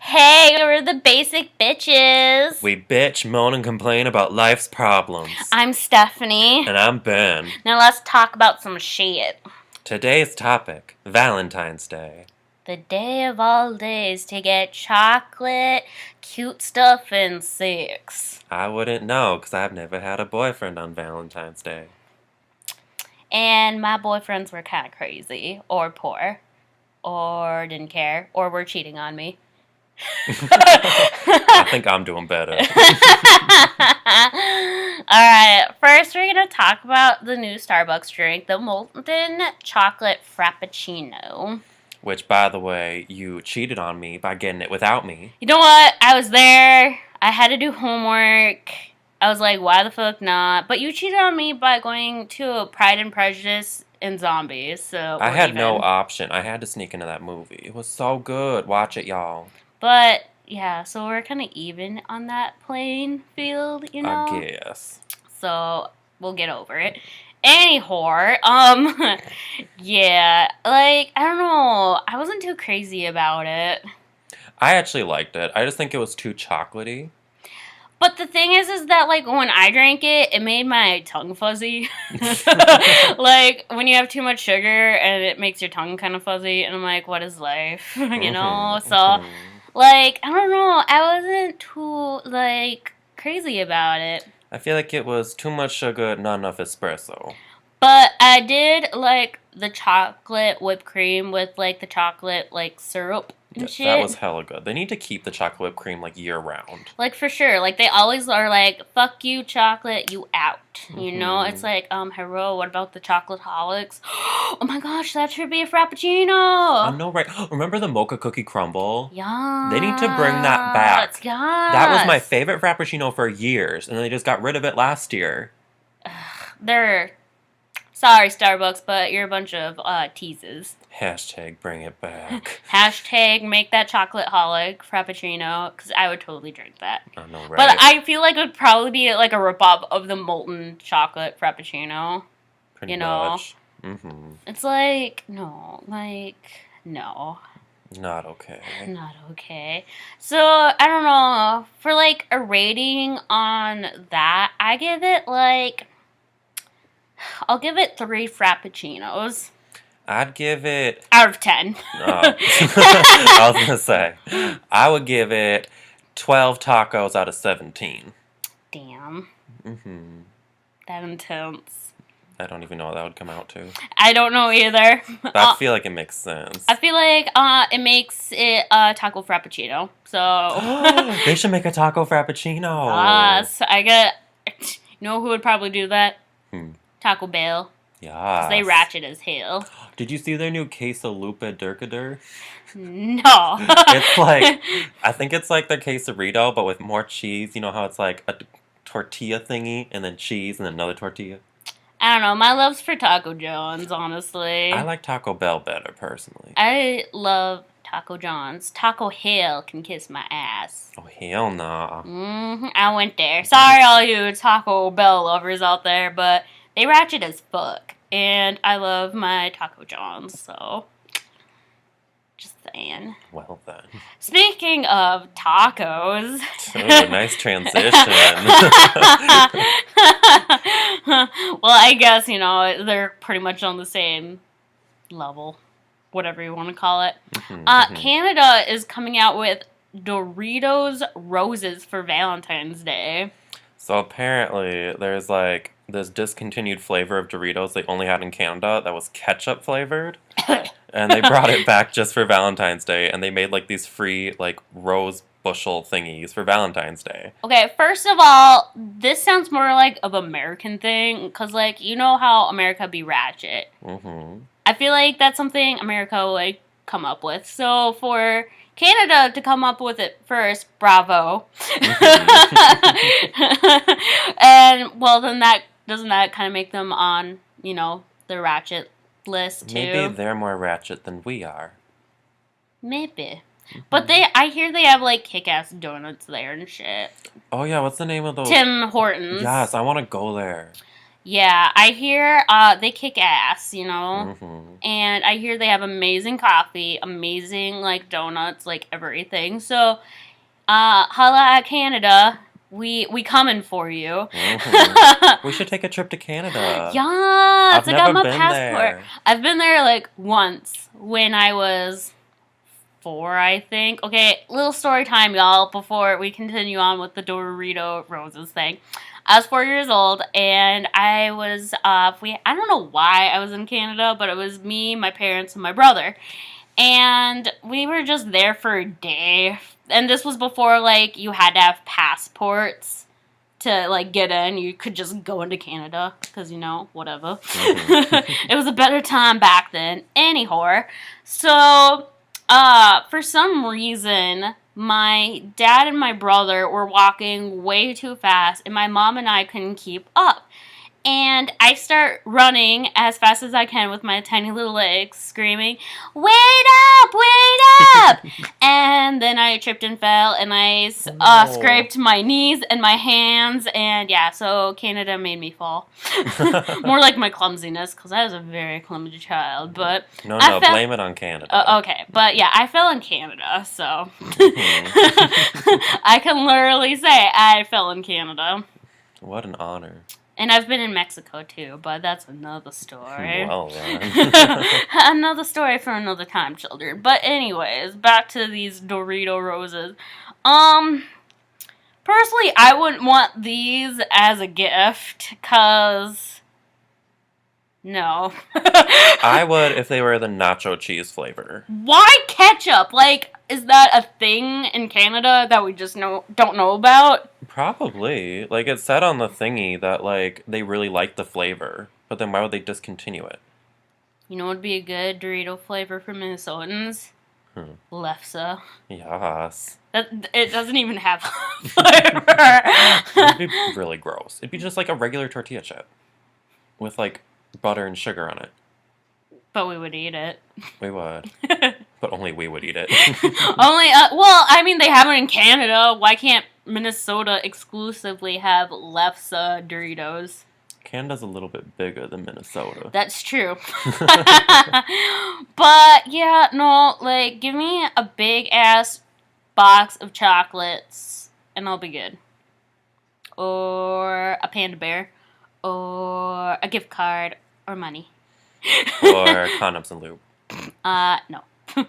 Hey, we're the basic bitches. We bitch, moan, and complain about life's problems. I'm Stephanie. And I'm Ben. Now let's talk about some shit. Today's topic, Valentine's Day. The day of all days to get chocolate, cute stuff, and sex. I wouldn't know, because I've never had a boyfriend on Valentine's Day. And my boyfriends were kind of crazy, or poor, or didn't care, or were cheating on me. I think I'm doing better. Alright, first we're going to talk about the new Starbucks drink, the Molten Chocolate Frappuccino. Which, by the way, you cheated on me by getting it without me. You know what? I was there. I had to do homework. I was like, why the fuck not? But you cheated on me by going to Pride and Prejudice and Zombies, so I had no option. I had to sneak into that movie. It was so good. Watch it, y'all. But, yeah, so we're kind of even on that playing field, you know? I guess. So, we'll get over it. Anyhow, yeah, like, I don't know. I wasn't too crazy about it. I actually liked it. I just think it was too chocolatey. But the thing is that, like, when I drank it, it made my tongue fuzzy. Like, when you have too much sugar and it makes your tongue kind of fuzzy, and I'm like, what is life? You know? So, like, I don't know. I wasn't too, like, crazy about it. I feel like it was too much sugar, not enough espresso. But I did like the chocolate whipped cream with, like, the chocolate, like, syrup and shit. That was hella good. They need to keep the chocolate whipped cream, like, year-round. Like, for sure. Like, they always are like, fuck you, chocolate, you out. You know? It's like, hello, what about the chocolate holics? Oh my gosh, that should be a Frappuccino. I know, right? Remember the mocha cookie crumble? Yeah. They need to bring that back. Yes. That was my favorite Frappuccino for years, and they just got rid of it last year. They're... Sorry, Starbucks, but you're a bunch of teases. Hashtag bring it back. Hashtag make that chocolate holic Frappuccino, because I would totally drink that. I know, right? But I feel like it would probably be like a ripoff of the molten chocolate Frappuccino. Pretty much. It's like, no. Not okay. Not okay. So, I don't know. For like a rating on that, I give it like... I'll give it 3 Frappuccinos. I'd give it... Out of 10. I was going to say. I would give it 12 tacos out of 17. Damn. That intense. I don't even know what that would come out to. I don't know either. But I feel like it makes sense. I feel like it makes it a taco frappuccino. So they should make a taco frappuccino. Yes, I get. You know who would probably do that? Taco Bell. Yeah. They ratchet as hell. Did you see their new quesalupa durkadur? No. It's like, I think it's like their quesarito, but with more cheese. You know how it's like a tortilla thingy, and then cheese, and then another tortilla? I don't know. My love's for Taco John's, honestly. I like Taco Bell better, personally. I love Taco John's. Taco Hell can kiss my ass. Oh, hell nah. I went there. Sorry, all you Taco Bell lovers out there, but they ratchet as fuck. And I love my Taco John's, so... Just saying. Well, then. Speaking of tacos... Ooh, nice transition. Well, I guess, you know, they're pretty much on the same level. Whatever you want to call it. Canada is coming out with Doritos Roses for Valentine's Day. So apparently, there's like this discontinued flavor of Doritos they only had in Canada that was ketchup flavored. And they brought it back just for Valentine's Day, and they made like these free like rose bushel thingies for Valentine's Day. Okay, first of all, this sounds more like of American thing, because like, you know how America be ratchet. I feel like that's something America would like, come up with. So for Canada to come up with it first, bravo. And well, then doesn't that kind of make them on, you know, the ratchet list too? Maybe they're more ratchet than we are. Maybe. But I hear they have like kick-ass donuts there and shit. Oh yeah, what's the name of those? Tim Hortons. Yes, I want to go there. Yeah, I hear they kick ass, Mm-hmm. and I hear they have amazing coffee, amazing like donuts, like everything. So, holla at Canada, we coming for you. Mm-hmm. We should take a trip to Canada. Yes, I've I got never my been passport. there. I've been there like once when I was 4, I think. Okay, little story time, y'all, before we continue on with the Dorito Roses thing. I was 4 years old, and I was, I don't know why I was in Canada, but it was me, my parents, and my brother. And we were just there for a day. And this was before, like, you had to have passports to, like, get in. You could just go into Canada, because, whatever. Mm-hmm. It was a better time back then. Anyhow, so for some reason, my dad and my brother were walking way too fast, and my mom and I couldn't keep up. And I start running as fast as I can with my tiny little legs, screaming, "Wait up! Wait up!" And then I tripped and fell, and I No. scraped my knees and my hands, and yeah, so Canada made me fall. More like my clumsiness, because I was a very clumsy child, but No, I no, fell. blame it on Canada. Okay, but yeah, I fell in Canada, so Mm-hmm. I can literally say I fell in Canada. What an honor. And I've been in Mexico too, but that's another story. Well then. Another story for another time, children. But anyways, back to these Dorito Roses. Personally, I wouldn't want these as a gift, cause no. I would if they were the nacho cheese flavor. Why ketchup? Like, is that a thing in Canada that we just don't know about? Probably. Like it said on the thingy that like they really like the flavor, but then why would they discontinue it? You know what would be a good Dorito flavor for Minnesotans? Lefse. Yes. It doesn't even have flavor. It'd be really gross. It'd be just like a regular tortilla chip with like butter and sugar on it. But we would eat it. We would. But only we would eat it. Only, well, I mean, they have it in Canada. Why can't Minnesota exclusively have Lefse Doritos? Canada's a little bit bigger than Minnesota. That's true. But, yeah, no, like, give me a big ass box of chocolates and I'll be good. Or a panda bear. Or a gift card. Or money. Or condoms and lube. No. Wow.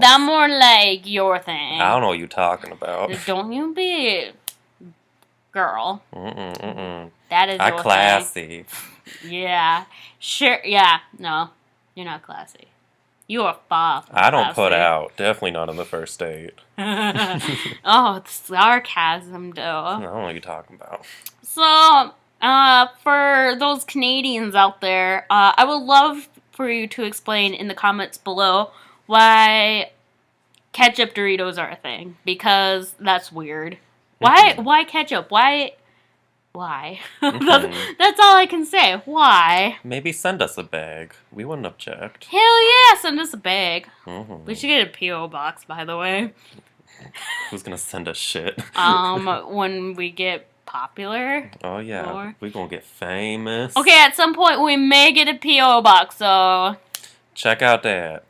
That more like your thing. I don't know what you're talking about. Don't you be, girl. Mm-mm. That is I your classy. thing. Yeah. Sure. Yeah. No, you're not classy. You are far from I don't put classy. out. Definitely not on the first date. Oh, it's sarcasm, I though. don't know what you're talking about. So, for those Canadians out there, I would love for you to explain in the comments below why ketchup Doritos are a thing, because that's weird. Why ketchup? Why? That's all I can say. Why? Maybe send us a bag. We wouldn't object. Hell yeah, send us a bag. Mm-hmm. We should get a P.O. box, by the way. Who's gonna send us shit? When we get popular. Oh yeah, Or- we gonna get famous. Okay, at some point we may get a P.O. box, so... Check out that.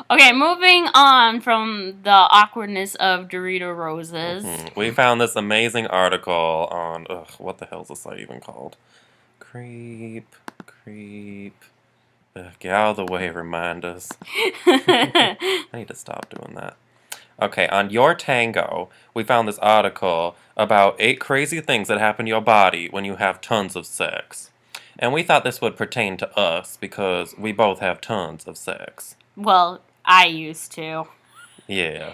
Okay, moving on from the awkwardness of Dorito Roses. We found this amazing article on what the hell's the site even called? Creep. Get out of the way, remind us. I need to stop doing that. Okay, on Your Tango, we found this article about 8 crazy things that happen to your body when you have tons of sex. And we thought this would pertain to us because we both have tons of sex. Well, I used to. Yeah.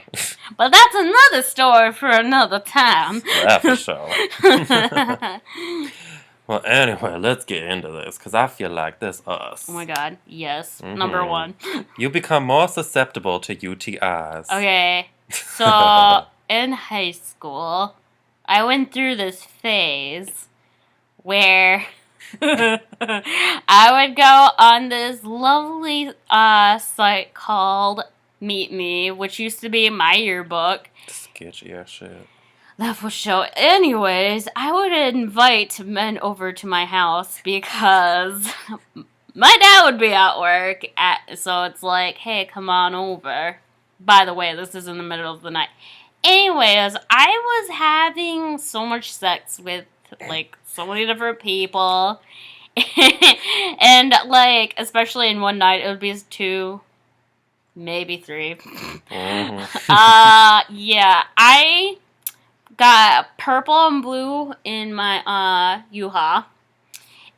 But that's another story for another time. That for sure. Well, anyway, let's get into this, because I feel like this us. Oh my god, yes. Number 1. You become more susceptible to UTIs. Okay, so in high school, I went through this phase where I would go on this lovely site called Meet Me, which used to be my yearbook. Sketchy ass shit. That for sure. Anyways, I would invite men over to my house because my dad would be at work, so it's like, hey, come on over. By the way, this is in the middle of the night. Anyways, I was having so much sex with, like, so many different people. And, like, especially in one night, it would be 2, maybe 3. Yeah, I got purple and blue in my U-Haul.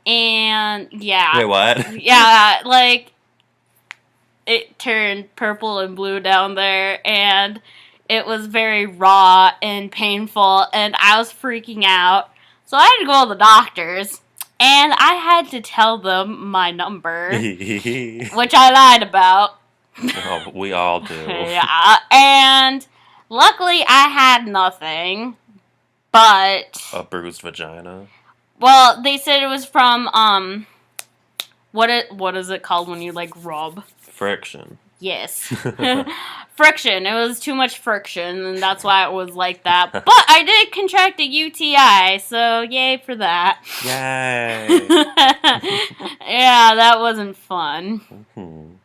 And yeah. Wait, what? Yeah, like it turned purple and blue down there and it was very raw and painful and I was freaking out. So I had to go to the doctors and I had to tell them my number, which I lied about. Oh, we all do. Yeah, and luckily I had nothing, but A bruised vagina. well, they said it was from what is it called when you like rub? Friction. Yes. Friction. It was too much friction and that's why it was like that. But I did contract a UTI, so yay for that. Yay. Yeah, that wasn't fun.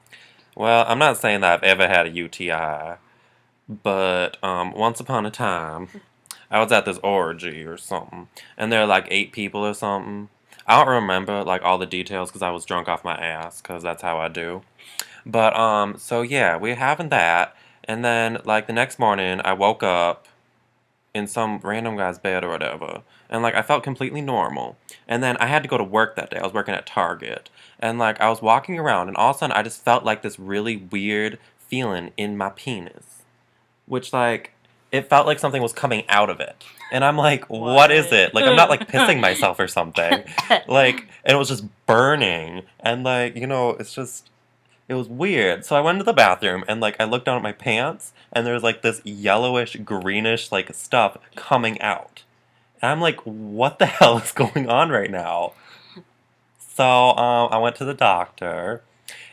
Well, I'm not saying that I've ever had a UTI, but once upon a time, I was at this orgy or something, and there were like 8 people or something. I don't remember like all the details because I was drunk off my ass, because that's how I do. But so yeah, we're having that, and then like the next morning, I woke up in some random guy's bed or whatever, and like I felt completely normal. And then I had to go to work that day. I was working at Target, and like I was walking around, and all of a sudden I just felt like this really weird feeling in my penis, which like it felt like something was coming out of it. And I'm like, what is it? Like I'm not like pissing myself or something. Like, and it was just burning, and like, you know, it's just it was weird. So I went to the bathroom and like I looked down at my pants and there was like this yellowish, greenish like stuff coming out. And I'm like, what the hell is going on right now? So I went to the doctor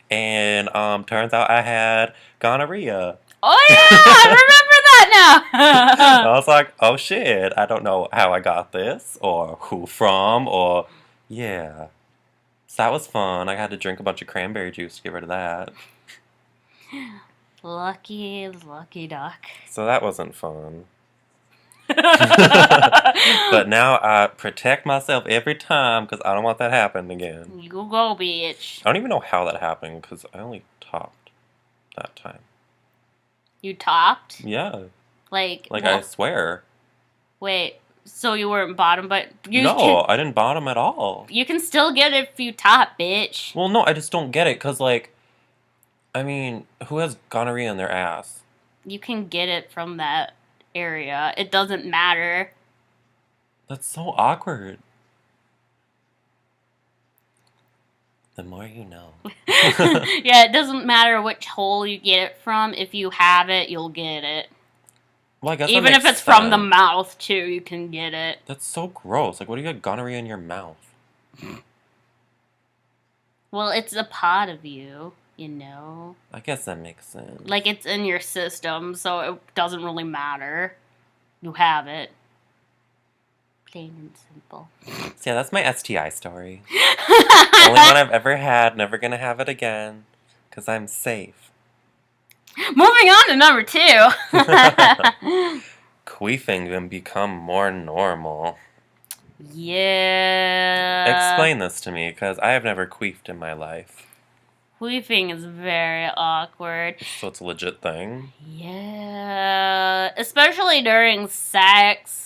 and turns out I had gonorrhea. Oh yeah, I remember that I now. was like, oh shit, I don't know how I got this or who from or yeah. So that was fun. I had to drink a bunch of cranberry juice to get rid of that. Lucky duck. So that wasn't fun. But now I protect myself every time because I don't want that happening again. You go, bitch. I don't even know how that happened because I only topped that time. You topped? Yeah. Like I swear. Wait, so you weren't bottom, but No, I didn't bottom at all. You can still get it if you top, bitch. Well, no, I just don't get it because, like, I mean, who has gonorrhea in their ass? You can get it from that area. It doesn't matter. That's so awkward. The more you know. Yeah, it doesn't matter which hole you get it from. If you have it, you'll get it. Well, I guess even if it's from the mouth, too, you can get it. That's so gross. Like, what do you got gonorrhea in your mouth? Well, it's a part of you, you know? I guess that makes sense. Like, it's in your system, so it doesn't really matter. You have it. Plain and simple. So yeah, that's my STI story. Only one I've ever had, never gonna have it again. Because I'm safe. Moving on to number 2. Queefing can become more normal. Yeah. Explain this to me, because I have never queefed in my life. Queefing is very awkward. So it's a legit thing? Yeah. Especially during sex.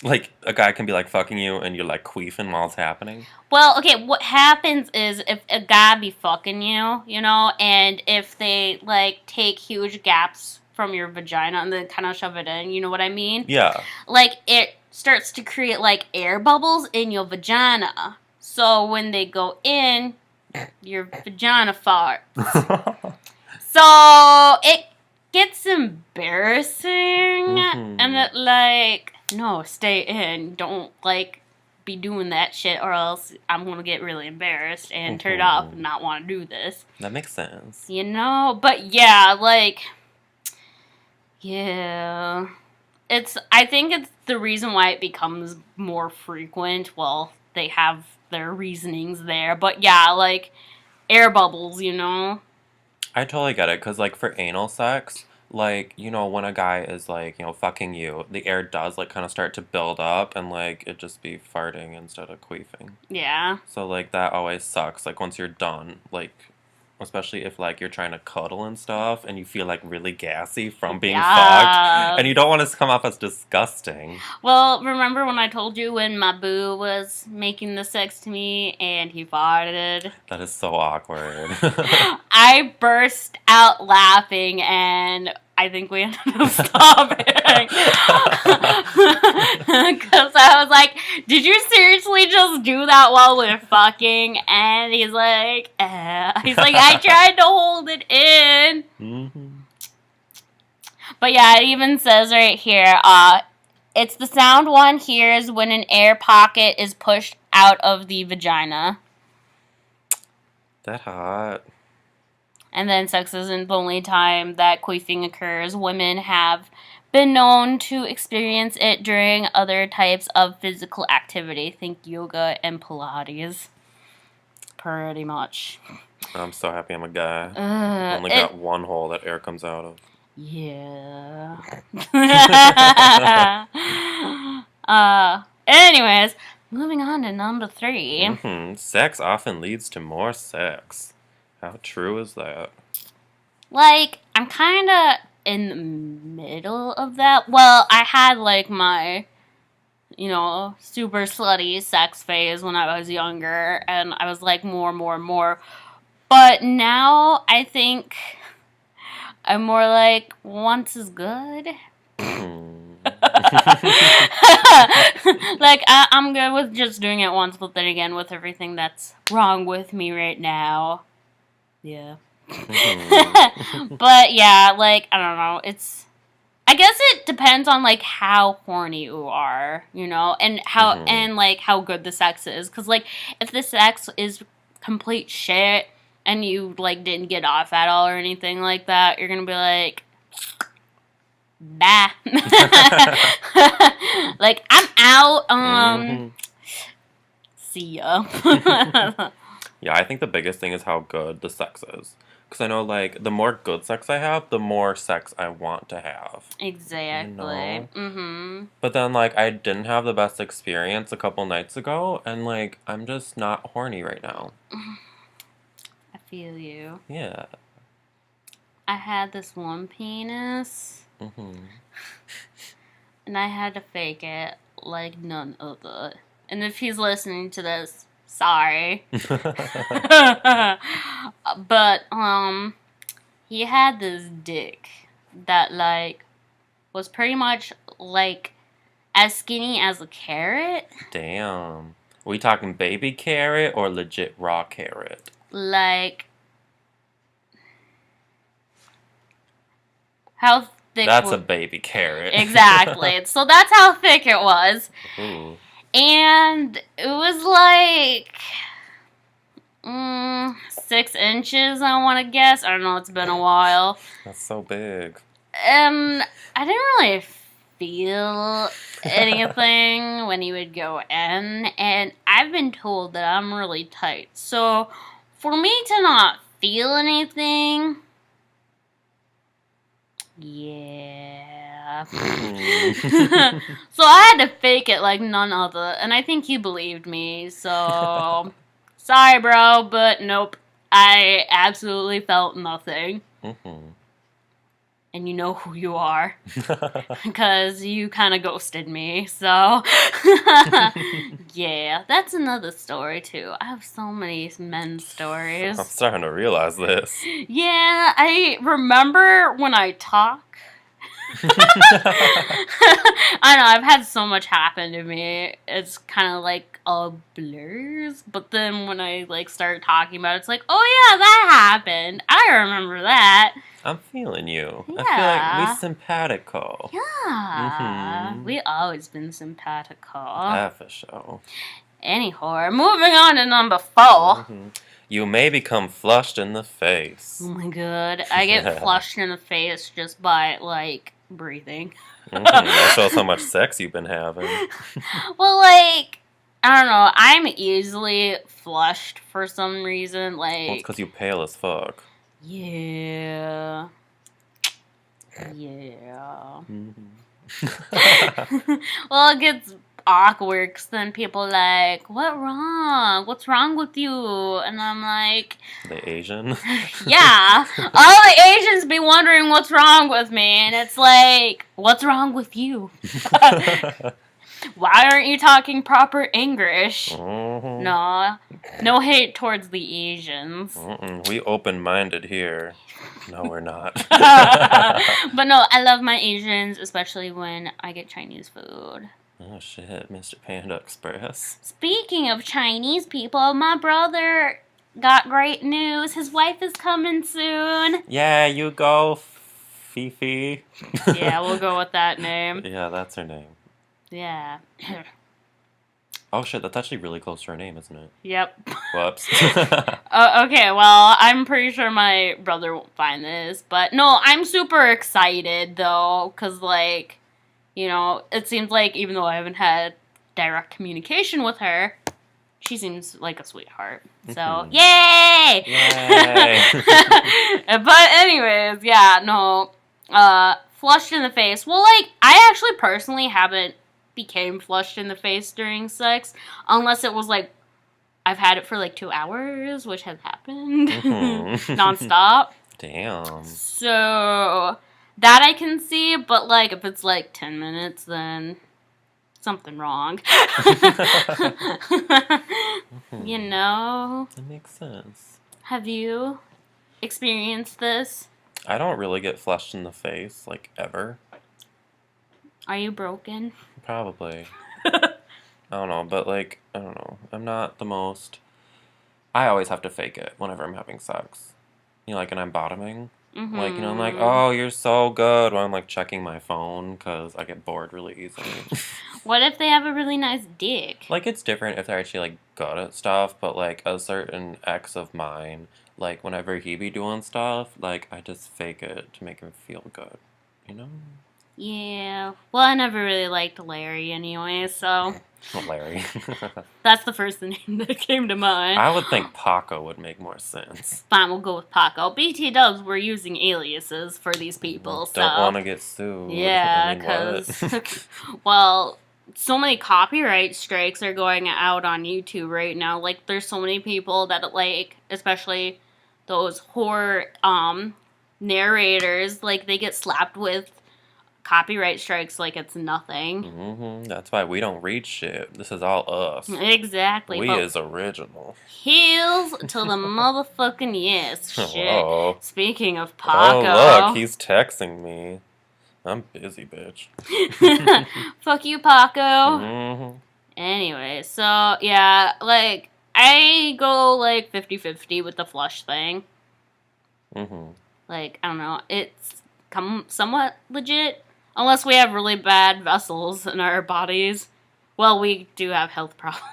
Like, a guy can be, like, fucking you, and you're, like, queefing while it's happening? Well, okay, what happens is if a guy be fucking you, you know, and if they, like, take huge gaps from your vagina and then kind of shove it in, you know what I mean? Yeah. Like, it starts to create, like, air bubbles in your vagina. So when they go in, your vagina farts. So it gets embarrassing, and it, like, no, stay in. Don't, like, be doing that shit, or else I'm gonna get really embarrassed and turn off and not want to do this. That makes sense. You know? But yeah, like, yeah. I think it's the reason why it becomes more frequent. Well, they have their reasonings there, but yeah, like air bubbles, you know. I totally get it, because, like, for anal sex, like, when a guy is, like, fucking you, the air does, like, kind of start to build up, and, like, it just be farting instead of queefing. Yeah. So, like, that always sucks. Like, once you're done, like, especially if, like, you're trying to cuddle and stuff, and you feel, like, really gassy from being fucked, and you don't want to come off as disgusting. Well, remember when I told you when my boo was making the sex to me and he farted? That is so awkward. I burst out laughing and I think we ended up stopping. Because I was like, did you seriously just do that while we're fucking? And he's like, I tried to hold it in. Mm-hmm. But yeah, it even says right here, it's the sound one hears when an air pocket is pushed out of the vagina. That hot. And then sex isn't the only time that queefing occurs. Women have been known to experience it during other types of physical activity. Think yoga and Pilates. Pretty much. I'm so happy I'm a guy. I only got one hole that air comes out of. Yeah. Anyways, moving on to number 3. Mm-hmm. Sex often leads to more sex. How true is that? Like, I'm kind of in the middle of that. Well, I had, like, my, super slutty sex phase when I was younger, and I was like, more. But now, I think I'm more like, once is good. Like, I'm good with just doing it once, but then again, with everything that's wrong with me right now, yeah. But yeah, like, I don't know, I guess it depends on, like, how horny you are, and and, like, how good the sex is, because, like, if the sex is complete shit, and you, like, didn't get off at all or anything like that, you're gonna be like, bah. Like, I'm out, see ya. Yeah, I think the biggest thing is how good the sex is. Because I know, like, the more good sex I have, the more sex I want to have. Exactly. Mm-hmm. But then, like, I didn't have the best experience a couple nights ago, and, like, I'm just not horny right now. I feel you. Yeah. I had this one penis, and I had to fake it like none other. And if he's listening to this, sorry. But, he had this dick that, like, was pretty much, like, as skinny as a carrot. Damn. Are we talking baby carrot or legit raw carrot? Like, how thick... That's a baby carrot. Exactly. So that's how thick it was. Ooh. And it was like 6 inches, I want to guess. I don't know, it's been a while. That's so big. And I didn't really feel anything when he would go in. And I've been told that I'm really tight. So for me to not feel anything, yeah. So I had to fake it like none other, and I think he believed me, so sorry, bro, but nope. I absolutely felt nothing. And you know who you are. Because you kind of ghosted me, so... Yeah, that's another story, too. I have so many men's stories. I'm starting to realize this. Yeah, I remember when I talk. I know, I've had so much happen to me. It's kind of like all blurs. But then when I, like, start talking about it, it's like, oh yeah, that happened. I remember that. I'm feeling you. Yeah. I feel like we simpatico. Yeah. We always been simpatico. Yeah, for sure. Anyhow, moving on to number 4. You may become flushed in the face. Oh my god. I get flushed in the face just by, like, breathing. That shows how much sex you've been having. Well, like, I don't know. I'm easily flushed for some reason. Well, it's Like, because you pale as fuck. yeah. Yeah. Well, it gets awkward because then people like, what wrong? What's wrong with you? And I'm like, The Asian? yeah. All the Asians be wondering what's wrong with me. And it's like, what's wrong with you? Why aren't you talking proper English? Mm-hmm. No hate towards the Asians. We open-minded here. No, we're not. But no, I love my Asians, especially when I get Chinese food. Oh shit, Mr. Panda Express. Speaking of Chinese people, my brother got great news. His wife is coming soon. Yeah, you go, Fifi. Yeah, we'll go with that name. Yeah, that's her name. Yeah. Oh shit, that's actually really close to her name, isn't it? Yep. Whoops. Okay, well, I'm pretty sure my brother won't find this. But no, I'm super excited, though, because, like, you know, it seems like even though I haven't had direct communication with her, she seems like a sweetheart. So, yay! Yay! But anyways, yeah, no. Flushed in the face. Well, like, I actually personally haven't became flushed in the face during sex, unless it was, like, I've had it for, like, 2 hours, which has happened. Nonstop. Damn. So, that I can see, but, like, if it's, like, 10 minutes, then something wrong. You know? That makes sense. Have you experienced this? I don't really get flushed in the face, like, ever. Are you broken? Probably. I don't know, but, like, I don't know. I'm not the most... I always have to fake it whenever I'm having sex. You know, like, and I'm bottoming. Mm-hmm. Like, you know, I'm like, oh, you're so good. While I'm, like, checking my phone, because I get bored really easily. What if they have a really nice dick? Like, it's different if they're actually, like, good at stuff, but, like, a certain ex of mine, like, whenever he be doing stuff, like, I just fake it to make him feel good, you know? Yeah. Well, I never really liked Larry anyway, so Not Larry. that's the first name that came to mind. I would think Paco would make more sense. Fine, we'll go with Paco. BT Dubs were using aliases for these people, so... Don't want to get sued. Yeah, I mean, because... well... So many copyright strikes are going out on YouTube right now. Like, there's so many people that, like, especially those horror narrators, like, they get slapped with copyright strikes like it's nothing. That's why we don't read shit. This is all us. Exactly. We is original. Heels to the motherfucking yes. Shit. Whoa. Speaking of Paco. Oh, look, he's texting me. I'm busy, bitch. Fuck you, Paco. Anyway, so, yeah, like, I go, like, 50-50 with the flush thing. Like, I don't know, it's somewhat legit, unless we have really bad vessels in our bodies. Well, we do have health problems.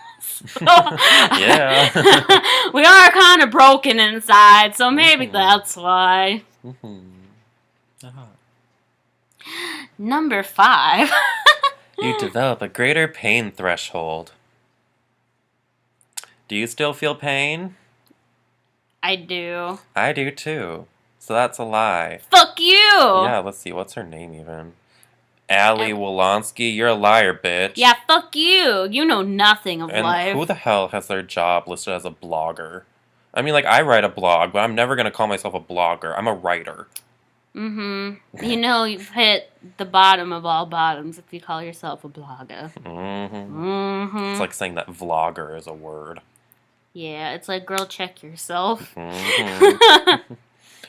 Yeah. We are kind of broken inside, so maybe that's why. Number 5. You develop a greater pain threshold. Do you still feel pain? I do. I do too. So that's a lie. Fuck you! Yeah, let's see. What's her name even? Allie Wolonsky. You're a liar, bitch. Yeah, fuck you. You know nothing of life. And who the hell has their job listed as a blogger? I mean, like, I write a blog, but I'm never going to call myself a blogger. I'm a writer. You know you've hit the bottom of all bottoms if you call yourself a blogger. It's like saying that vlogger is a word. Yeah, it's like, girl, check yourself.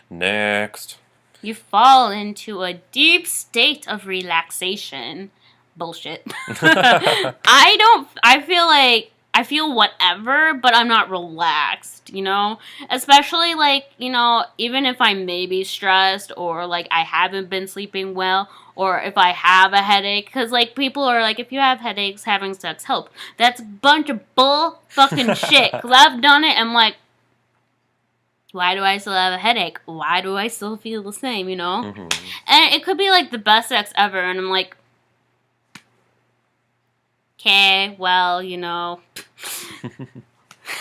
Next. You fall into a deep state of relaxation. Bullshit. I feel whatever, but I'm not relaxed, you know? Especially, like, you know, even if I may be stressed or, like, I haven't been sleeping well or if I have a headache. Because, like, people are like, if you have headaches, having sex help. That's a bunch of bull fucking shit. Because I've done it and, like, Why do I still have a headache? Why do I still feel the same, you know? Mm-hmm. And it could be like the best sex ever, and I'm like, okay, well, you know,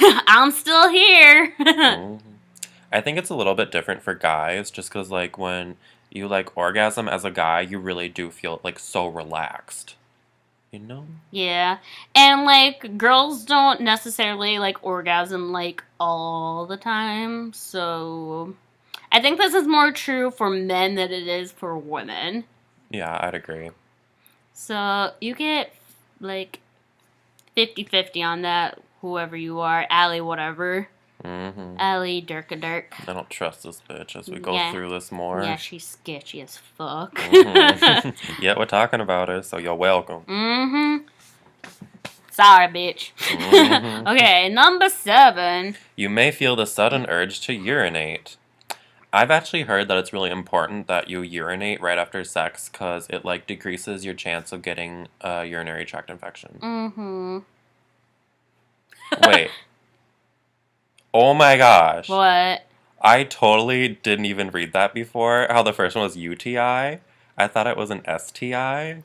I'm still here. Mhm. I think it's a little bit different for guys, just because, like, when you, like, orgasm as a guy, you really do feel, like, so relaxed. You know? Yeah. And like girls don't necessarily like orgasm like all the time. So I think this is more true for men than it is for women. Yeah, I'd agree. So you get like 50-50 on that, whoever you are, Allie whatever. Mm-hmm. Allie Dirk. I don't trust this bitch as we go Yeah. through this more. Yeah, she's sketchy as fuck. Mm-hmm. Yeah, we're talking about her, so you're welcome. Mm-hmm. Sorry, bitch. Mm-hmm. Okay, number 7. You may feel the sudden urge to urinate. I've actually heard that it's really important that you urinate right after sex because it, like, decreases your chance of getting a urinary tract infection. Mm-hmm. Wait. Oh my gosh. What? I totally didn't even read that before. How the first one was UTI. I thought it was an STI.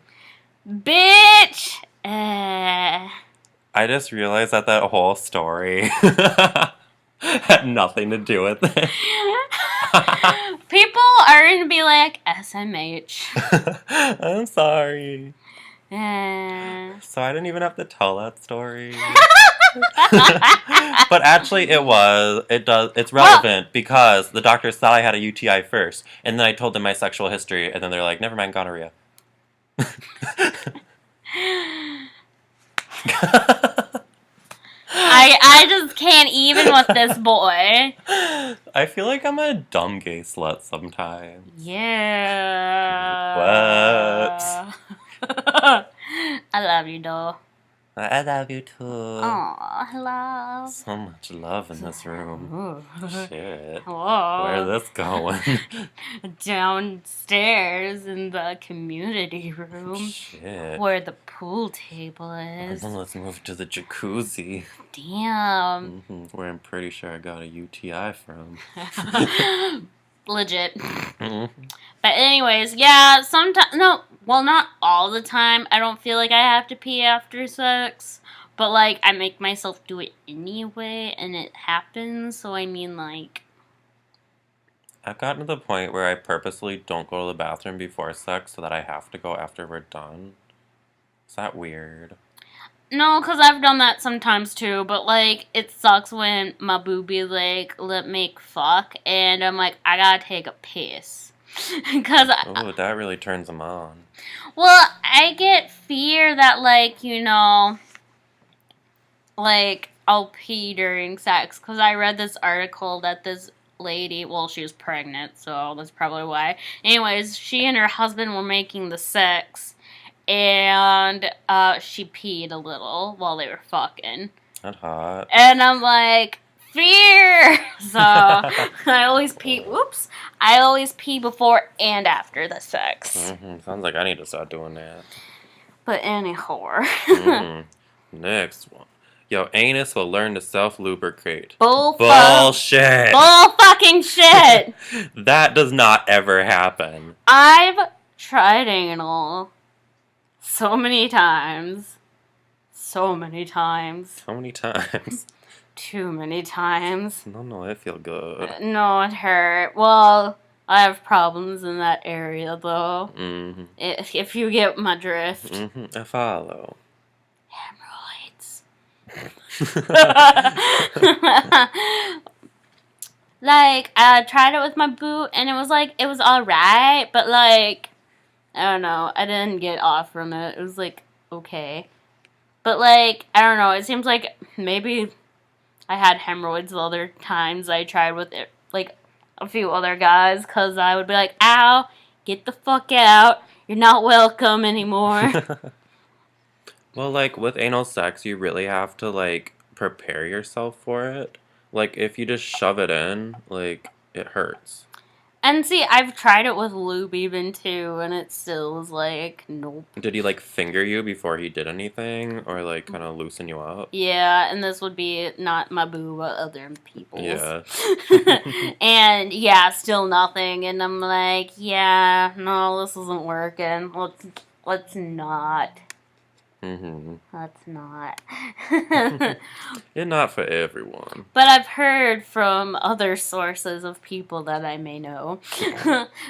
Bitch! I just realized that that whole story had nothing to do with it. People are gonna be like, SMH. I'm sorry. Eh. So I didn't even have to tell that story. But actually it's relevant because the doctors thought I had a UTI first, and then I told them my sexual history, and then they're like, never mind, gonorrhea. I just can't even with this boy. I feel like I'm a dumb gay slut sometimes. Yeah. What? I love you, though. I love you too. Aw, love. So much love in this room. Shit. Whoa. Where's this going? Downstairs in the community room Shit. where the pool table is. Then let's move to the jacuzzi. Damn. Where I'm pretty sure I got a UTI from. Legit. Mhm. But anyways, yeah, sometimes, no, well, not all the time. I don't feel like I have to pee after sex. But, like, I make myself do it anyway, and it happens. So, I mean, like... I've gotten to the point where I purposely don't go to the bathroom before sex so that I have to go after we're done. Is that weird? No, because I've done that sometimes, too. But, like, it sucks when my booby, like, let me fuck. And I'm like, I gotta take a piss. Because Oh, that really turns them on. well, I get fear that, like, you know, like, I'll pee during sex. Because I read this article that this lady, well, she was pregnant, so that's probably why. Anyways, she and her husband were making the sex, and she peed a little while they were fucking. That's hot. And I'm like, fear! So, I always pee, I always pee before and after the sex. Sounds like I need to start doing that. But anyhow. Next one. Your anus will learn to self-lubricate. Bullshit! Bullshit! Bull fucking shit! That does not ever happen. I've tried anal so many times. So many times. How many times? Too many times. No, I feel good. No, it hurt. Well, I have problems in that area, though. If you get my drift. I follow. Hemorrhoids. Like, I tried it with my boot, and it was alright, but, like, I don't know, I didn't get off from it. It was, like, okay. But, like, I don't know, it seems like maybe I had hemorrhoids the other times I tried with it, like, a few other guys, because I would be like, ow, get the fuck out, you're not welcome anymore. Well, like, with anal sex, you really have to, like, prepare yourself for it. Like, if you just shove it in, like, it hurts. And see, I've tried it with lube even too, and it still was like, nope. Did he like finger you before he did anything, or like kind of loosen you up? Yeah, and this would be not my boo, but other people's. Yeah. And yeah, still nothing. And I'm like, yeah, no, this isn't working. Let's not. Let's not. It's not for everyone. But I've heard from other sources of people that I may know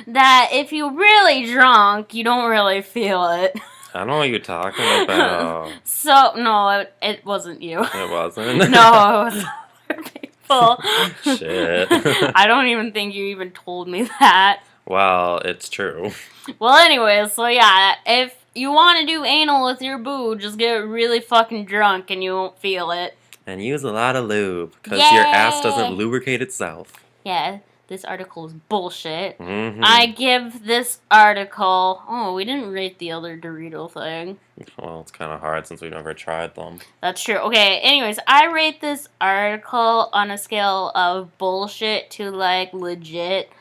that if you're really drunk, you don't really feel it. I know what you're talking about. So, no, it wasn't you. It wasn't? No, it was other people. Shit. I don't even think you even told me that. Well, it's true. Well, anyways, so yeah, if you want to do anal with your boo, just get really fucking drunk and you won't feel it. And use a lot of lube, because your ass doesn't lubricate itself. Yeah, this article is bullshit. Mm-hmm. I give this article... Oh, we didn't rate the other Dorito thing. Well, it's kind of hard since we've never tried them. That's true. Okay, anyways, I rate this article on a scale of bullshit to, like, legit.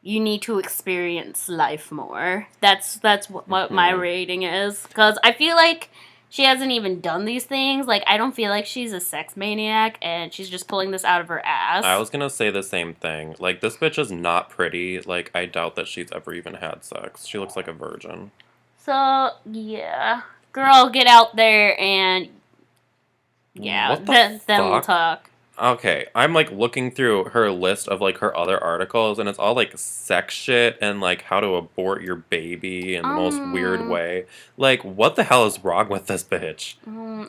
You need to experience life more. That's what my rating is. Because I feel like she hasn't even done these things. Like, I don't feel like she's a sex maniac, and she's just pulling this out of her ass. I was gonna say the same thing. Like, this bitch is not pretty. Like, I doubt that she's ever even had sex. She looks like a virgin. So, yeah. Girl, get out there and... Yeah, then we'll talk. Okay, I'm, like, looking through her list of, like, her other articles, and it's all, like, sex shit and, like, how to abort your baby in the most weird way. Like, what the hell is wrong with this bitch?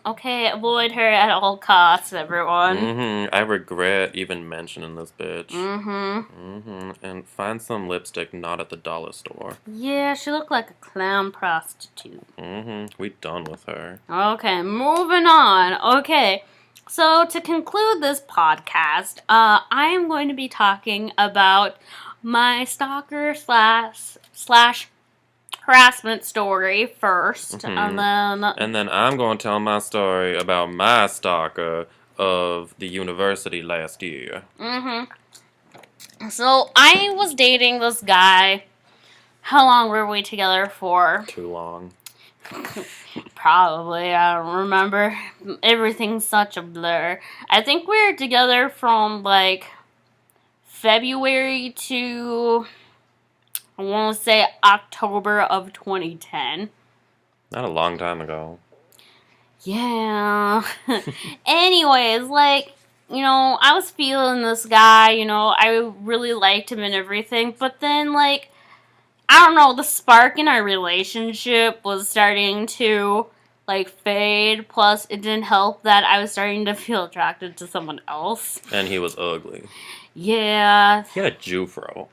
Okay, avoid her at all costs, everyone. I regret even mentioning this bitch. And find some lipstick not at the dollar store. Yeah, she looked like a clown prostitute. We done with her. Okay, moving on. Okay. So, to conclude this podcast, I am going to be talking about my stalker slash harassment story first, and then I'm going to tell my story about my stalker of the university last year. So, I was dating this guy. How long were we together for? Too long. Probably, I don't remember. Everything's such a blur. I think we were together from, like, February to, I want to say, October of 2010. Not a long time ago. Yeah. Anyways, like, you know, I was feeling this guy, you know, I really liked him and everything, but then, like, I don't know, the spark in our relationship was starting to, like, fade. Plus, it didn't help that I was starting to feel attracted to someone else. And he was ugly. Yeah. He had a Jufro.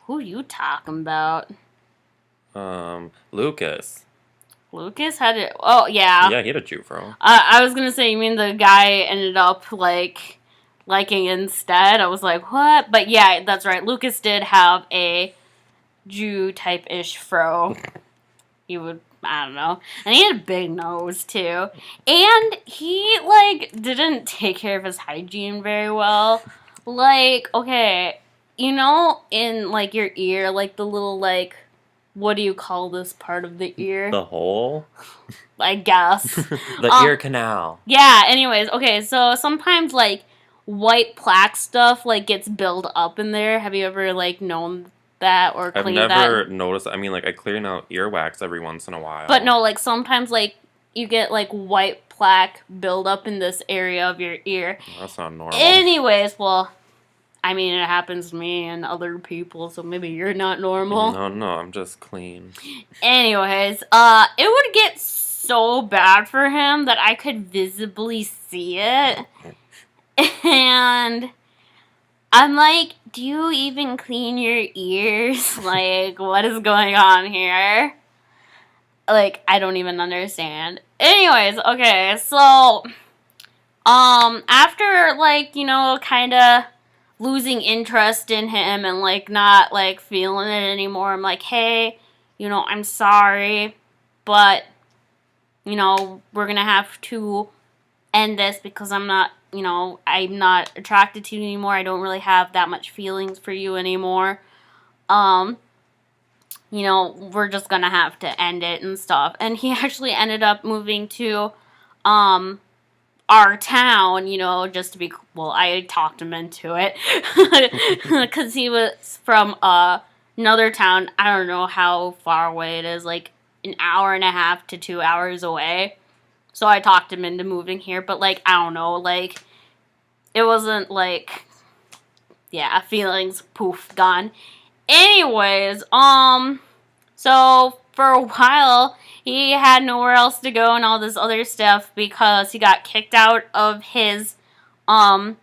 Who you talking about? Lucas. Lucas had it. Oh, yeah. Yeah, he had a Jufro. I was gonna say, you mean the guy ended up, like, liking instead? I was like, what? But yeah, that's right. Lucas did have a Jew type-ish fro. He would, I don't know. And he had a big nose, too. And he, like, didn't take care of his hygiene very well. Like, okay, you know, in, like, your ear, like, the little, like, what do you call this part of the ear? The hole? I guess. The ear canal. Yeah, anyways, okay, so sometimes, like, white plaque stuff, like, gets built up in there. Have you ever, like, known that or cleaned that? I've never noticed. I mean, like, I clean out earwax every once in a while. But no, like, sometimes, like, you get, like, white plaque build up in this area of your ear. That's not normal. Anyways, well, I mean, it happens to me and other people, so maybe you're not normal. No, I'm just clean. Anyways, it would get so bad for him that I could visibly see it. And I'm like, do you even clean your ears? Like, what is going on here? Like, I don't even understand. Anyways, okay, so, after, like, you know, kind of losing interest in him and, like, not, like, feeling it anymore, I'm like, hey, you know, I'm sorry, but, you know, we're gonna have to end this because I'm not I'm not attracted to you anymore. I don't really have that much feelings for you anymore. Um, we're just gonna have to end it and stuff. And he actually ended up moving to, um, our town, just to be, well, I talked him into it. Because he was from, another town. I don't know how far away it is, like an hour and a half to 2 hours away. So I talked him into moving here, but, like, I don't know, like, it wasn't, like, yeah, feelings, poof, gone. Anyways, so for a while, he had nowhere else to go and all this other stuff because he got kicked out of his, um,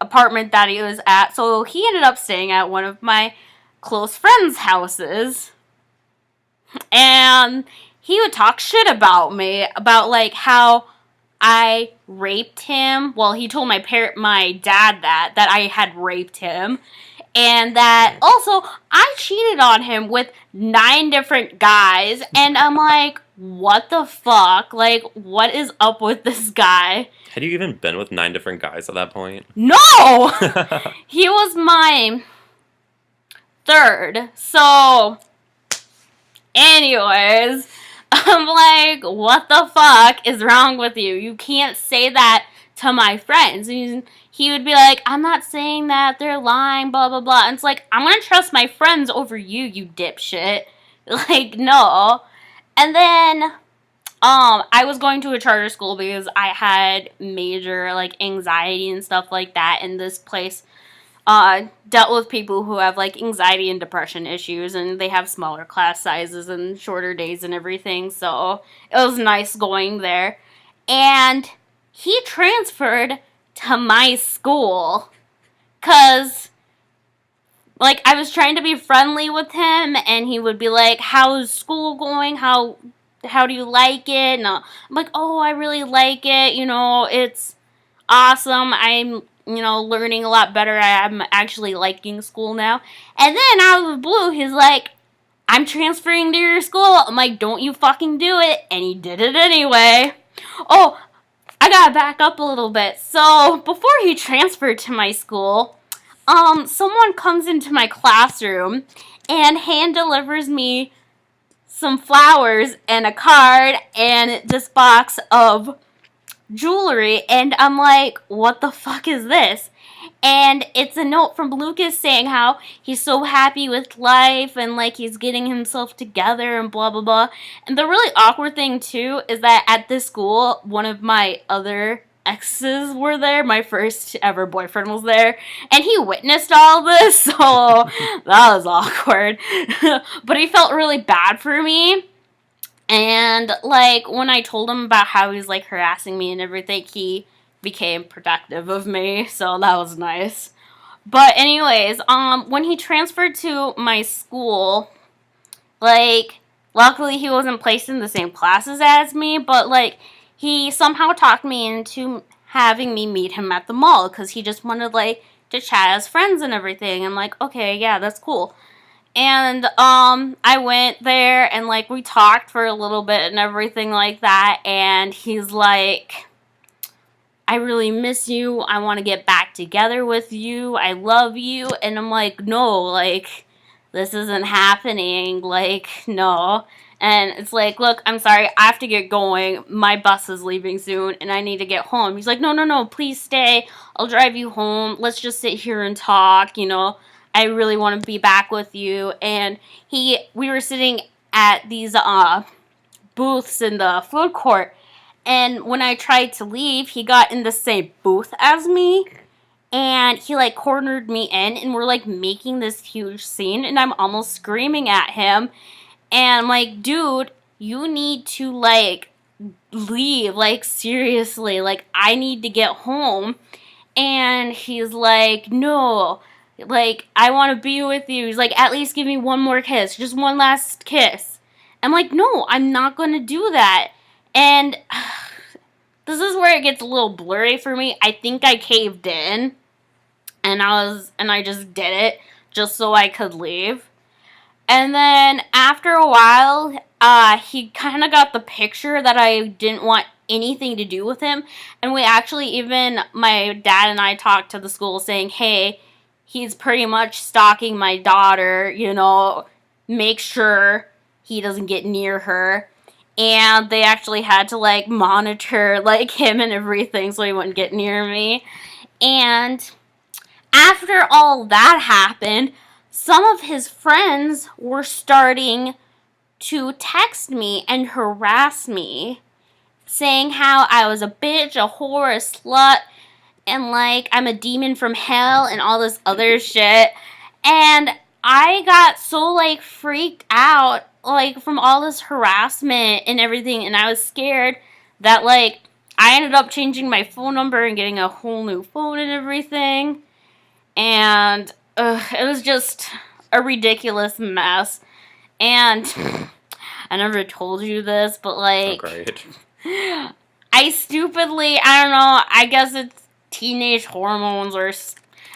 apartment that he was at. So he ended up staying at one of my close friends' houses. And he would talk shit about me, about, like, how I raped him. Well, he told my dad that I had raped him. And that also I cheated on him with 9 different guys. And I'm like, what the fuck? Like, what is up with this guy? Had you even been with 9 different guys at that point? No! He was my 3rd. So, anyways, I'm like, what the fuck is wrong with you? You can't say that to my friends. And he would be like, I'm not saying that, they're lying, blah, blah, blah. And it's like, I'm gonna trust my friends over you, you dipshit. Like, no. And then, I was going to a charter school because I had major, like, anxiety and stuff like that, and this place, dealt with people who have, like, anxiety and depression issues, and they have smaller class sizes and shorter days and everything, so it was nice going there. And he transferred to my school, cause, like, I was trying to be friendly with him, and he would be like, how's school going, how do you like it, and I'm like, oh, I really like it, it's awesome, I'm, learning a lot better, I'm actually liking school now. And then, out of the blue, he's like, I'm transferring to your school. I'm like, don't you fucking do it, and he did it anyway. Oh, I gotta back up a little bit. So, before he transferred to my school, someone comes into my classroom and hand delivers me some flowers and a card and this box of jewelry, and I'm like, what the fuck is this? And it's a note from Lucas saying how he's so happy with life and, like, he's getting himself together and blah blah blah. And the really awkward thing too is that at this school, one of my other exes were there. My first ever boyfriend was there, and he witnessed all this, so that was awkward. But he felt really bad for me. And, like, when I told him about how he was, like, harassing me and everything, he became protective of me, so that was nice. But anyways, when he transferred to my school, like, luckily he wasn't placed in the same classes as me, but, like, he somehow talked me into having me meet him at the mall, because he just wanted, like, to chat as friends and everything. I'm like, okay, yeah, that's cool. And, I went there, and, like, we talked for a little bit and everything like that, and he's like, I really miss you, I want to get back together with you, I love you, and I'm like, no, like, this isn't happening, like, no. And it's like, look, I'm sorry, I have to get going, my bus is leaving soon, and I need to get home. He's like, no, no, no, please stay, I'll drive you home, let's just sit here and talk, I really want to be back with you. And we were sitting at these booths in the food court, and when I tried to leave, he got in the same booth as me, and he, like, cornered me in, and we're, like, making this huge scene, and I'm almost screaming at him, and I'm like, dude, you need to, like, leave, like, seriously, like, I need to get home. And he's like, no, like, I want to be with you. He's like, at least give me one more kiss. Just one last kiss. I'm like, no, I'm not going to do that. And this is where it gets a little blurry for me. I think I caved in. And I just did it just so I could leave. And then after a while, he kind of got the picture that I didn't want anything to do with him. And we actually, even my dad and I talked to the school saying, hey, he's pretty much stalking my daughter, make sure he doesn't get near her. And they actually had to, like, monitor, like, him and everything so he wouldn't get near me. And after all that happened, some of his friends were starting to text me and harass me, saying how I was a bitch, a whore, a slut, and, like, I'm a demon from hell and all this other shit. And I got so, like, freaked out, like, from all this harassment and everything, and I was scared that, like, I ended up changing my phone number and getting a whole new phone and everything. And it was just a ridiculous mess. And I never told you this, but, like, Oh, great. I stupidly, I don't know, I guess it's teenage hormones or,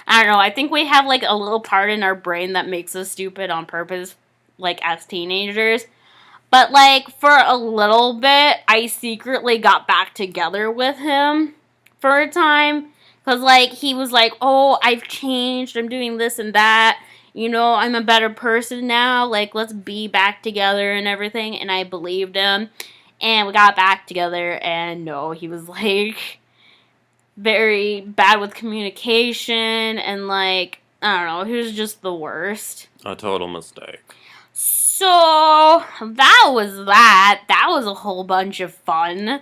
I don't know, I think we have, like, a little part in our brain that makes us stupid on purpose, like, as teenagers. But, like, for a little bit, I secretly got back together with him for a time. Because, like, he was like, oh, I've changed, I'm doing this and that. I'm a better person now. Like, let's be back together and everything. And I believed him. And we got back together. And no, he was, like, very bad with communication. And, like, I don't know. He was just the worst. A total mistake. So, that was that. That was a whole bunch of fun.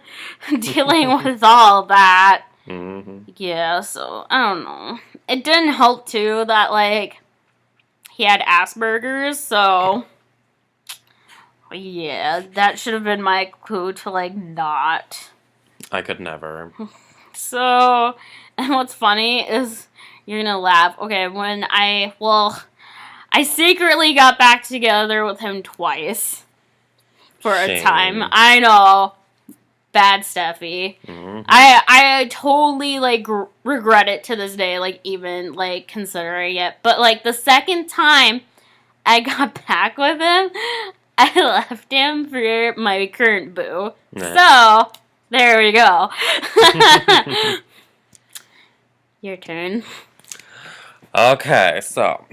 Dealing with all that. Mm-hmm. Yeah, so, I don't know. It didn't help, too, that, like, he had Asperger's, so, yeah, that should have been my clue to, like, not. I could never. So, and what's funny is, you're gonna laugh. Okay, I secretly got back together with him twice. For a time. I know. Bad Steffi. Mm-hmm. I totally, like, regret it to this day, like, even, like, considering it. But, like, the second time I got back with him, I left him for my current boo. Nah. So, there we go. Your turn. Okay, so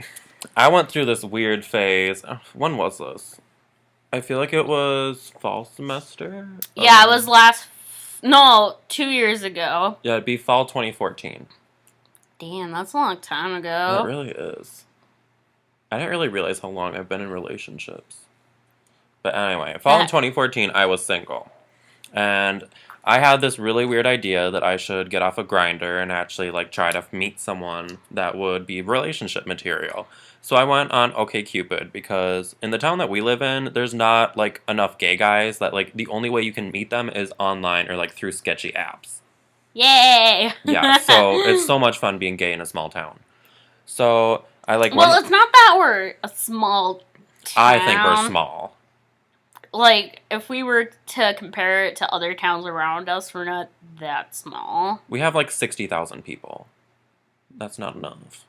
I went through this weird phase. When was this? I feel like it was fall semester. Yeah, it was 2 years ago. Yeah, it'd be fall 2014. Damn, that's a long time ago. It really is. I didn't really realize how long I've been in relationships. But anyway, fall in 2014, I was single. And I had this really weird idea that I should get off a Grindr and actually, like, try to meet someone that would be relationship material. So I went on OkCupid because in the town that we live in, there's not, like, enough gay guys that, like, the only way you can meet them is online or, like, through sketchy apps. Yay! Yeah, so it's so much fun being gay in a small town. So I, like... Well, it's not that we're a small town. I think we're small. Like, if we were to compare it to other towns around us, we're not that small. We have, like, 60,000 people. That's not enough.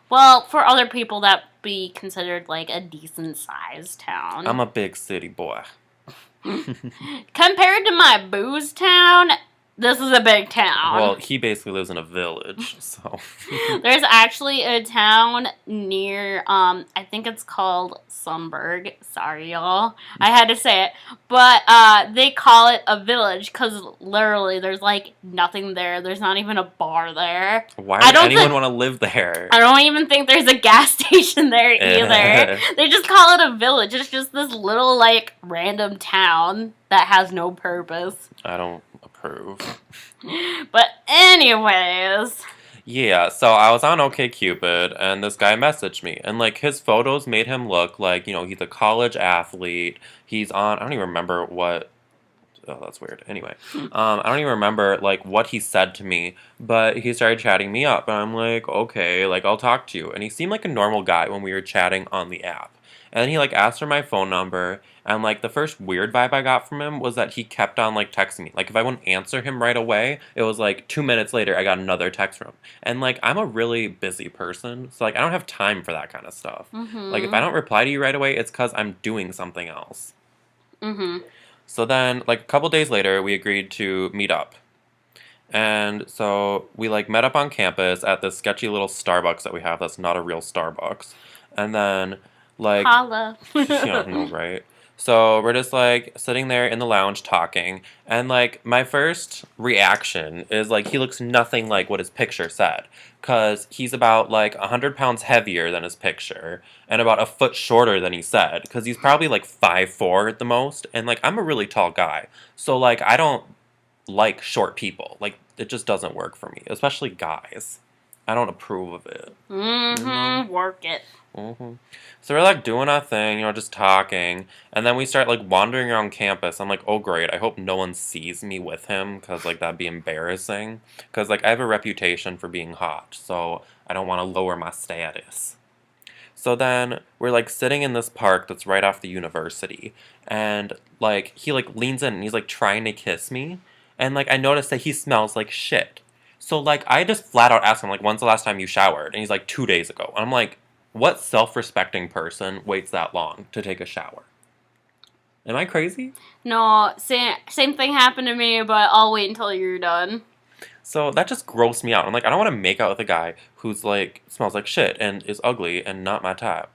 Well, for other people, that'd be considered, like, a decent-sized town. I'm a big city boy. Compared to my booze town, this is a big town. Well, he basically lives in a village, so... There's actually a town near, I think it's called Sunberg. Sorry, y'all. I had to say it. But, they call it a village, because literally there's, like, nothing there. There's not even a bar there. Why would anyone want to live there? I don't even think there's a gas station there either. They just call it a village. It's just this little, like, random town that has no purpose. I don't approve. But anyways... Yeah, so I was on OkCupid, and this guy messaged me, and, like, his photos made him look like, he's a college athlete, he's on, I don't even remember what, oh, that's weird, anyway, I don't even remember, like, what he said to me, but he started chatting me up, and I'm like, okay, like, I'll talk to you, and he seemed like a normal guy when we were chatting on the app. And then he, like, asked for my phone number, and, like, the first weird vibe I got from him was that he kept on, like, texting me. Like, if I wouldn't answer him right away, it was, like, 2 minutes later, I got another text from him. And, like, I'm a really busy person, so, like, I don't have time for that kind of stuff. Mm-hmm. Like, if I don't reply to you right away, it's because I'm doing something else. Mm-hmm. So then, like, a couple days later, we agreed to meet up. And so we, like, met up on campus at this sketchy little Starbucks that we have that's not a real Starbucks. And then, like, Holla. yeah, no, right? So we're just like sitting there in the lounge talking, and like my first reaction is like he looks nothing like what his picture said, cause he's about like 100 pounds heavier than his picture, and about a foot shorter than he said, cause he's probably like 5'4" at the most, and like I'm a really tall guy, so like I don't like short people, like it just doesn't work for me, especially guys. I don't approve of it. You know? Work it. So we're like doing our thing, just talking, and then we start like wandering around campus. I'm like, oh great, I hope no one sees me with him, because like that'd be embarrassing. Because like I have a reputation for being hot, so I don't want to lower my status. So then we're like sitting in this park that's right off the university, and like he like leans in and he's like trying to kiss me, and like I noticed that he smells like shit. So like I just flat out asked him like, when's the last time you showered? And he's like, 2 days ago. And I'm like, what self-respecting person waits that long to take a shower? Am I crazy? No, same thing happened to me, but I'll wait until you're done. So that just grossed me out. I'm like, I don't want to make out with a guy who's like smells like shit and is ugly and not my type.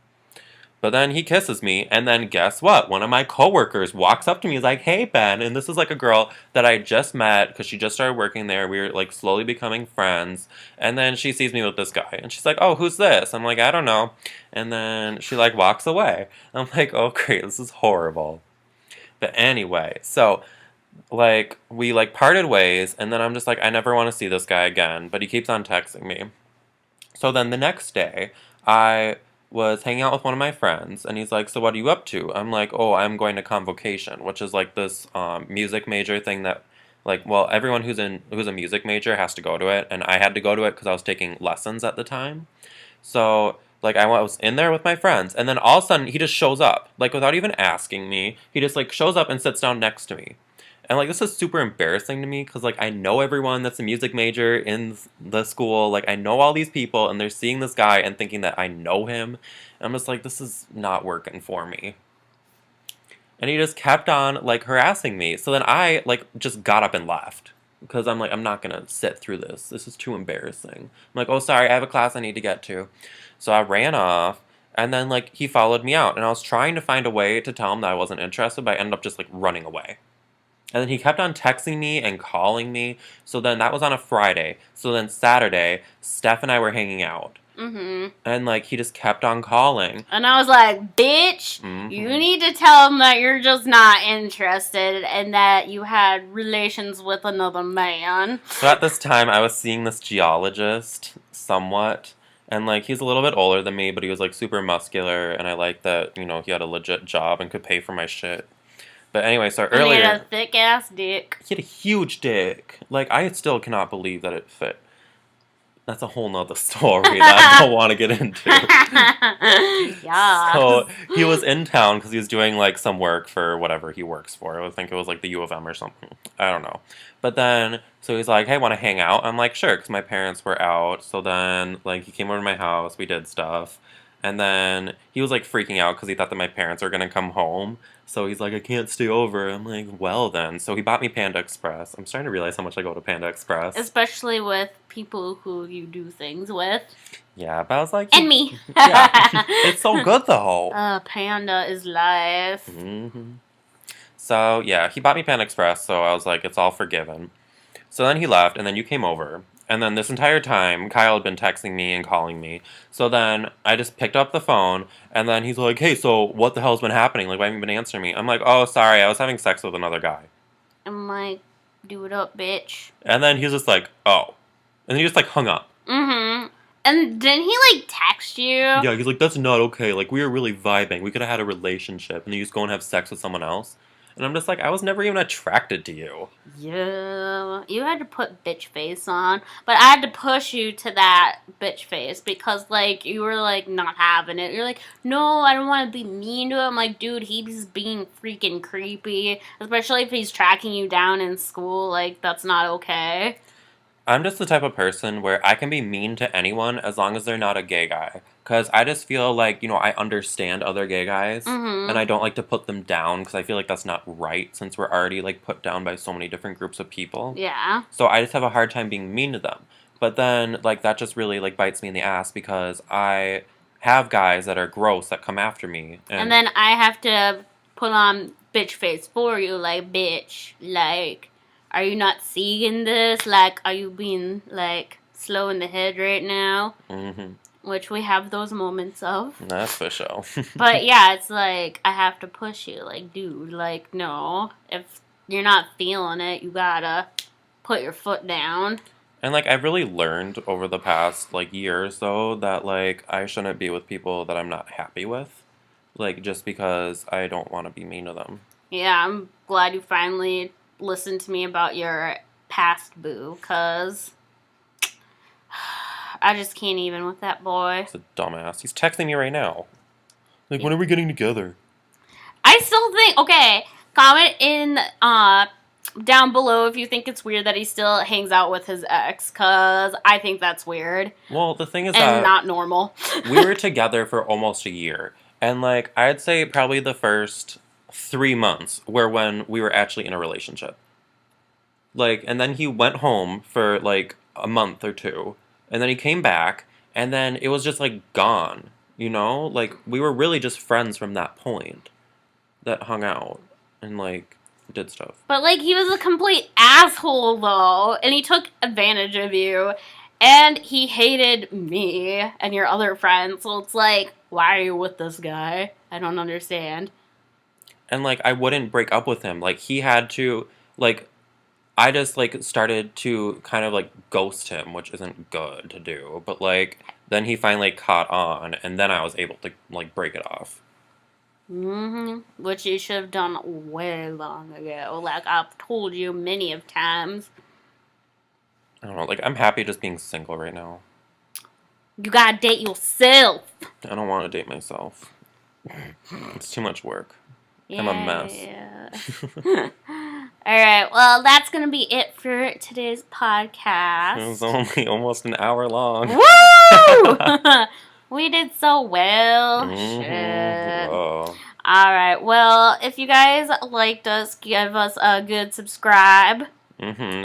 But then he kisses me, and then guess what? One of my coworkers walks up to me, is like, "Hey Ben," and this is like a girl that I just met because she just started working there. We were like slowly becoming friends, and then she sees me with this guy, and she's like, "Oh, who's this?" I'm like, "I don't know," and then she like walks away. I'm like, "Oh great, this is horrible." But anyway, so like we like parted ways, and then I'm just like, I never want to see this guy again, but he keeps on texting me. So then the next day, I was hanging out with one of my friends, and he's like, "So what are you up to?" I'm like, "Oh, I'm going to convocation," which is like this music major thing that, like, well, everyone who's a music major has to go to it, and I had to go to it because I was taking lessons at the time. So like I was in there with my friends, and then all of a sudden he just shows up, like without even asking me. He just like shows up and sits down next to me. And like this is super embarrassing to me because like I know everyone that's a music major in the school. Like I know all these people, and they're seeing this guy and thinking that I know him. And I'm just like, this is not working for me. And he just kept on like harassing me. So then I like just got up and left because I'm like, I'm not gonna sit through this. This is too embarrassing. I'm like, oh sorry, I have a class I need to get to. So I ran off. And then like he followed me out, and I was trying to find a way to tell him that I wasn't interested, but I ended up just like running away. And then he kept on texting me and calling me. So then that was on a Friday. So then Saturday, Steph and I were hanging out. And like he just kept on calling. And I was like, bitch, you need to tell him that you're just not interested and that you had relations with another man. So at this time, I was seeing this geologist somewhat. And like he's a little bit older than me, but he was like super muscular. And I liked that, he had a legit job and could pay for my shit. But anyway, so earlier... And he had a thick-ass dick. He had a huge dick. Like, I still cannot believe that it fit. That's a whole nother story that I don't want to get into. Yeah. So, he was in town because he was doing, like, some work for whatever he works for. I think it was, like, the U of M or something. I don't know. But then, so he's like, hey, want to hang out? I'm like, sure, because my parents were out. So then, like, he came over to my house. We did stuff. And then he was, like, freaking out because he thought that my parents were going to come home. So he's like, I can't stay over. I'm like, well then. So he bought me Panda Express. I'm starting to realize how much I go to Panda Express. Especially with people who you do things with. Yeah, but I was like... And me. Yeah. It's so good, though. Panda is life. So, yeah, he bought me Panda Express, so I was like, it's all forgiven. So then he left, and then you came over. And then this entire time, Kyle had been texting me and calling me. So then I just picked up the phone, and then he's like, hey, so what the hell's been happening? Like, why haven't you been answering me? I'm like, oh, sorry, I was having sex with another guy. I'm like, do it up, bitch. And then he's just like, oh. And he just, like, hung up. And didn't he, like, text you? Yeah, he's like, that's not okay. Like, we were really vibing. We could have had a relationship, and then you just go and have sex with someone else. And I'm just like, I was never even attracted to you. Yeah, you had to put bitch face on, but I had to push you to that bitch face because, like, you were, like, not having it. You're like, no, I don't want to be mean to him. Like, dude, he's being freaking creepy, especially if he's tracking you down in school. Like, that's not okay. I'm just the type of person where I can be mean to anyone as long as they're not a gay guy. Because I just feel like, I understand other gay guys. And Mm-hmm. I don't like to put them down because I feel like that's not right since we're already, like, put down by so many different groups of people. Yeah. So I just have a hard time being mean to them. But then, like, that just really, like, bites me in the ass because I have guys that are gross that come after me. And And then I have to put on bitch face for you, like, bitch, like, are you not seeing this? Like, are you being, like, slow in the head right now? hmm Which we have those moments of. that's for sure. But yeah, it's like, I have to push you, like, dude, like, no. If you're not feeling it, you gotta put your foot down. And like I've really learned over the past like year or so that like I shouldn't be with people that I'm not happy with. Like just because I don't want to be mean to them. Yeah, I'm glad you finally listened to me about your past boo, cause I just can't even with that boy. He's a dumbass. He's texting me right now. Like, when are we getting together? I still think, okay, comment in down below if you think it's weird that he still hangs out with his ex, cause I think that's weird Well, the thing is and that not normal. we were together for almost a year. And like I'd say probably the first 3 months were when we were actually in a relationship. Like, and then he went home for like a month or two, and then he came back, and then it was just like gone, you know? Like, we were really just friends from that point that hung out and like did stuff. But like he was a complete asshole though, and he took advantage of you, and he hated me and your other friends. So it's like, why are you with this guy? I don't understand. And like, I wouldn't break up with him. Like, he had to, like, I just like started to kind of like ghost him, which isn't good to do, but like, then he finally caught on, and then I was able to like break it off. Which you should have done way long ago. Like I've told you many of times. I don't know, like, I'm happy just being single right now. You gotta date yourself. I don't want to date myself. It's too much work. Yeah, I'm a mess. yeah. Alright, well, that's gonna be it for today's It podcast. was only almost an hour long. Woo! We did so well. Shit. Oh. Alright, well, if you guys liked us, give us a good subscribe.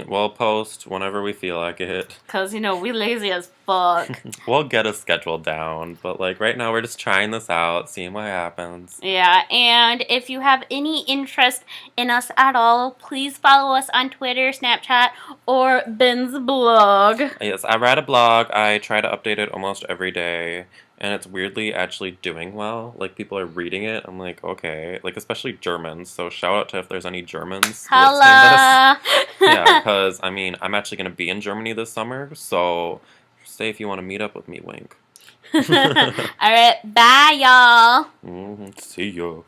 We'll post whenever we feel like it. Because, we lazy as fuck. We'll get a schedule down, but like right now we're just trying this out, seeing what happens. Yeah, and if you have any interest in us at all, please follow us on Twitter, Snapchat, or Ben's blog. Yes, I write a blog. I try to update it almost every day, and it's weirdly actually doing well. Like, people are reading it. I'm like, okay. Like, especially Germans. So shout out to if there's any Germans listening to this. Yeah, because, I mean, I'm actually going to be in Germany this summer, so say if you want to meet up with me, wink. Alright, bye, y'all. See ya.